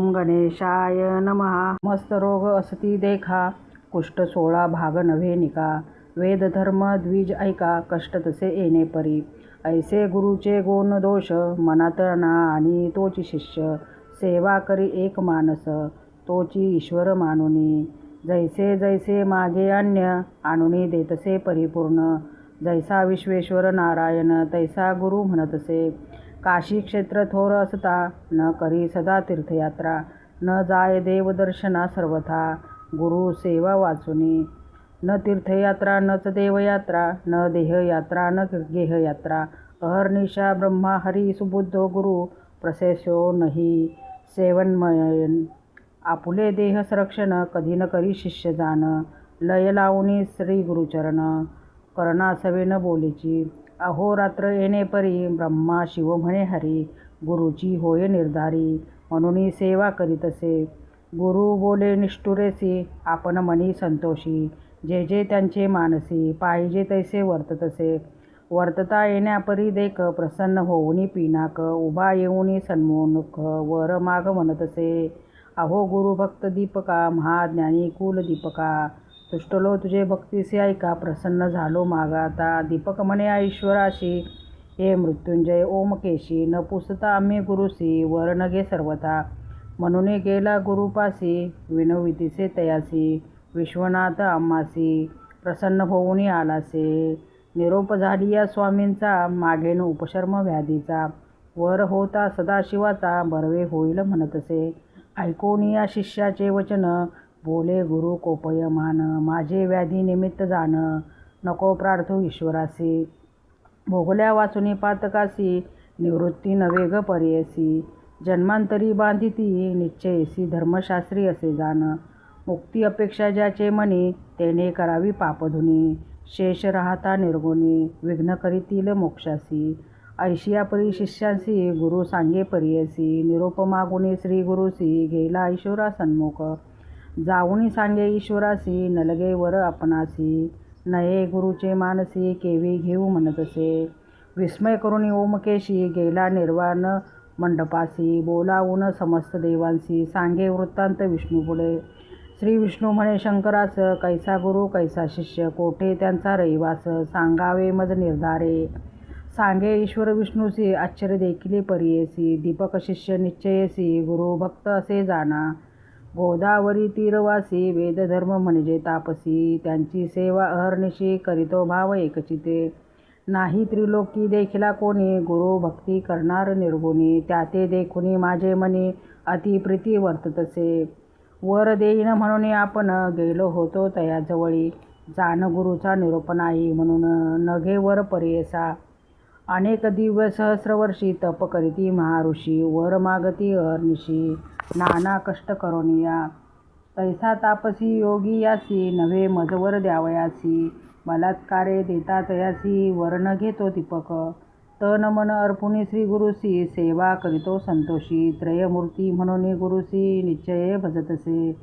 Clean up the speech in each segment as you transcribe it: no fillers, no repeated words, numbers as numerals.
ओम गणेशाय नमः। मस्त रोग असती देखा, कुष्ठ 16 भाग नव्हे निका। वेद धर्म द्विज ऐका, कष्ट तसे येणे परी। ऐसे गुरुचे गुण दोष, मनात ना आणि तोची शिष्य। सेवा करी एक मानस, तोची ईश्वर मानुनी। जैसे जैसे मागे अन्य, आणुनी देतसे परिपूर्ण। जैसा विश्वेश्वर नारायण, तैसा गुरु म्हणतसे। काशी क्षेत्र थोर असता, न करी सदा तीर्थयात्रा। न जाय देवदर्शना सर्वथा, गुरु सेवा वाचुनी। न तीर्थयात्रा नच देवयात्रा, न देहयात्रा न गेहयात्रा। अहर्निशा ब्रह्मा हरी सुबुद्धो गुरु, प्रशेषो नहि सेवन्मयन। आपुले देह संरक्षण, कधी न करी शिष्य जाण। लय लावुनी श्री गुरुचरण, करना सवे न बोलेची। अहोरात्र येणे परी, ब्रह्मा शिव म्हणे हरी। गुरुची होय निर्धारी, म्हणून सेवा करीतसे। गुरु बोले निष्ठुरेसी, आपण मनी संतोषी। जे जे त्यांचे मानसी, पाहिजे तैसे वर्ततसे। वर्तता येण्यापरी देख, प्रसन्न होऊनी पिनाक। उभा येऊनी सन्मुख, वर माग म्हणतसे। अहो गुरुभक्त दीपका, महाज्ञानी कुल दीपका। तुष्टलो तुझे भक्तीसे ऐका, प्रसन्न झालो मागाता। दीपक म्हणे ऐश्वराशी, हे मृत्युंजय ओमकेशी। न पुसता आम्ही गुरुसी, वर नगे सर्वथा। म्हणून गेला गुरुपासी, विनवितीसे तयासी। विश्वनाथ आम्हासी, प्रसन्न होऊनी आलासे। निरोप झाली या स्वामींचा, मागेन उपशर्म व्याधीचा। वर होता सदाशिवाचा, बर्वे होईल म्हणतसे। ऐकून या शिष्याचे वचन, बोले गुरु कोपयमान। माझे व्याधी निमित्त जाण, नको प्रार्थू ईश्वरासी। भोगल्या वाचुनी पातकासी, निवृत्ती नवे ग पर्यसी। जन्मांतरी बांधिती, निश्चयसी धर्मशास्त्री असे जाण। मुक्ती अपेक्षा ज्याचे मनी, तेने करावी पापधुनी। शेष राहता निर्गुणी, विघ्न करीतील मोक्षासी। ऐशिया परी शिष्यांसी, गुरु सांगे परियसी। निरोप मागुनी श्री गुरुसी, गेला ईश्वरा सन्मुख। जाऊनी सांगे ईश्वरासी, नलगे वर आपणासी। नये गुरुचे मानसी, केवी घेऊ म्हणतसे। विस्मय करुणी ओमकेशी, गेला निर्वाण मंडपासी। बोलावून समस्त देवांसी, सांगे वृत्तांत विष्णुपुढे। श्री विष्णू म्हणे शंकरास, कैसा गुरु कैसा शिष्य। कोठे त्यांचा रहिवास, सांगावे मज निर्धारे। सांगे ईश्वर विष्णूसी, आश्चर्य देखिले परियेसी। दीपक शिष्य निश्चयसी, गुरु भक्त असे जाणा। गोदावरी तीरवासी, वेदधर्म म्हणजे तापसी। त्यांची सेवा अहर्निशी, करीतो भाव एकचिते। नाही त्रिलोकी देखिला कोणी, गुरु भक्ती करणार निर्गुणी। त्याते देखुनी माझे मनी, अति प्रीती वर्ततसे। वर देईन म्हणून आपण, गेलो होतो तयाजवळी। जाण गुरुचा निरोप नाही, म्हणून नघे वर परियसा। अनेक दिव्य सहस्रवर्षी, तप करीती महाऋषी। वर मागती अहर्निशी, नाना कष्ट करोनिया। तैसा तापसी योगी यासी, नव्हे मजवर द्यावयासी। बलात्कारे देता तयासी, वर न घेतो दीपक। तन मन अर्पुनी श्री गुरुसी, सेवा करीतो संतोषी। त्रयमूर्ती म्हणून गुरुसी, निश्चये भजतसे।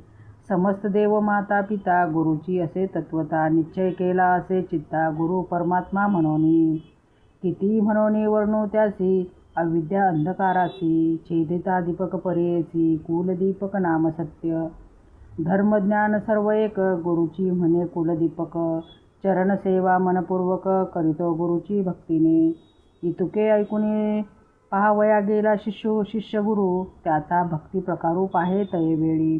समस्त देव माता पिता, गुरुची असे तत्वता। निश्चय केला असे चित्ता, गुरु परमात्मा म्हणूनी। किती म्हणून वर्णू त्यासी, अविद्या अंधकारासी। छेदिता दीपक परियेसी, कुलदीपक नाम सत्य। धर्मज्ञान सर्व एक, गुरुची म्हणे कुलदीपक। चरण सेवा मनपूर्वक, करीतो गुरुची भक्तीने। इतुके ऐकुनी पाहावया गेला शिष्य गुरु, त्याचा भक्ती प्रकारू पाहे तयवेळी।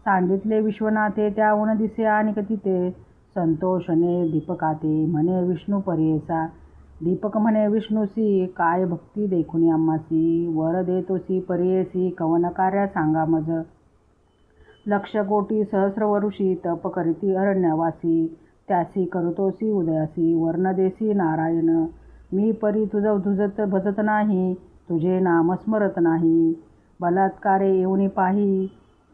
सांगितले विश्वनाथे त्याहून दिसे आणिक तिथे। संतोषने दीपकाते, म्हणे विष्णू परियेसा। दीपक म्हणे विष्णूसी, काय भक्ती देखुनी आम्हासी। वर देतोसी परियेसी, कवन कार्या सांगा मज। लक्ष कोटी सहस्रवर्षी, तप करीती अरण्यवासी। त्यासी करतोसी उदयासी, वर्ण देसी नारायण। मी परी तुझ भजत नाही, तुझे नाम स्मरत नाही। बलात्कारे येऊनी पाही,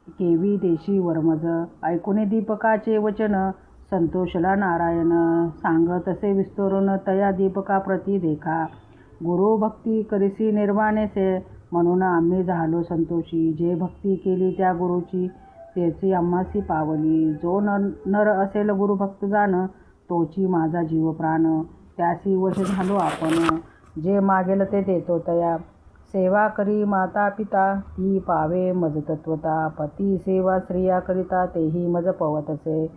केवी देशी वरमज। ऐकुनी दीपकाचे वचन, संतोषला नारायण। सांगतसे विस्तरून, तया दीपका प्रती देखा। गुरु भक्ती करिसी निर्वाणेसे, म्हणून आम्ही झालो संतोषी। जे भक्ती केली त्या गुरुची, तेची आम्हासी पावली। जो नर असेल गुरुभक्त जाण, तोची माझा जीव प्राण। त्यासी वश झालो आपण, जे मागेल ते देतो तया। सेवा करी माता पिता ती पावे मज तत्वता. पती सेवा स्त्रिया करिता तेही मज पवतसे.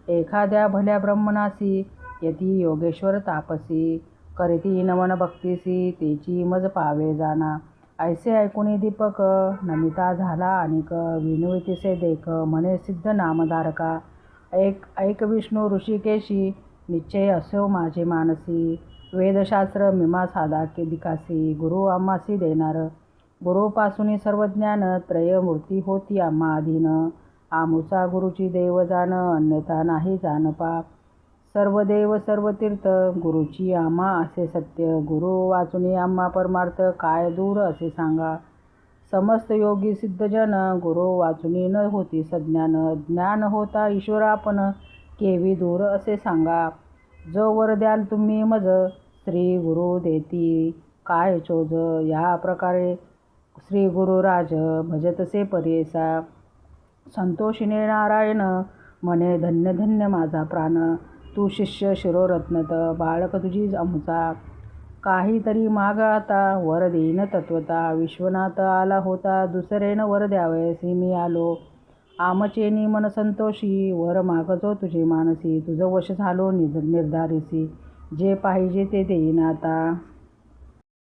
एखाद्या भल्या ब्रह्मणासी यती योगेश्वर तापसी. करीती नमन भक्तीसी तेची मज पावे जाणा. ऐसे ऐकुनी दीपक नमिता झाला अनिक. विनवितीसे देख म्हणे सिद्ध नामधारका. ऐक विष्णू ऋषिकेशी निश्चय असो माझे मानसी. वेदशास्त्र मीमा साधा दिकासी. गुरु आम्हासी देणार. गुरुपासून सर्व ज्ञान त्रय मूर्ती होती आम्हा अधीन. आमुचा गुरुची देव जाण अन्यथा नाही जानपा. सर्व देव सर्व तीर्थ गुरुची आम्हा असे सत्य. गुरु वाचुनी आम्हा परमार्थ काय दूर असे सांगा. समस्त योगी सिद्धजन गुरु वाचुनी न होती सज्ञान. ज्ञान होता ईश्वर आपण केवी दूर असे सांगा. जो वर द्याल तुम्ही मज श्री गुरु देती काय चोज. या प्रकारे श्री गुरुराज भजतसे परेसा. संतोषिने नारायण म्हणे धन्य धन्य माझा प्राण. तू शिष्य शिरोरत्नत बाळक तुझी आमचा. काहीतरी माग आता वर देईन तत्वता. विश्वनाथ आला होता दुसरेन वर द्यावयासी मी आलो. आमचेनी मन संतोषी वर मागजो तुझे मानसी. तुझं वश झालो निर्धारीसी. जे पाहिजे ते देईन आता.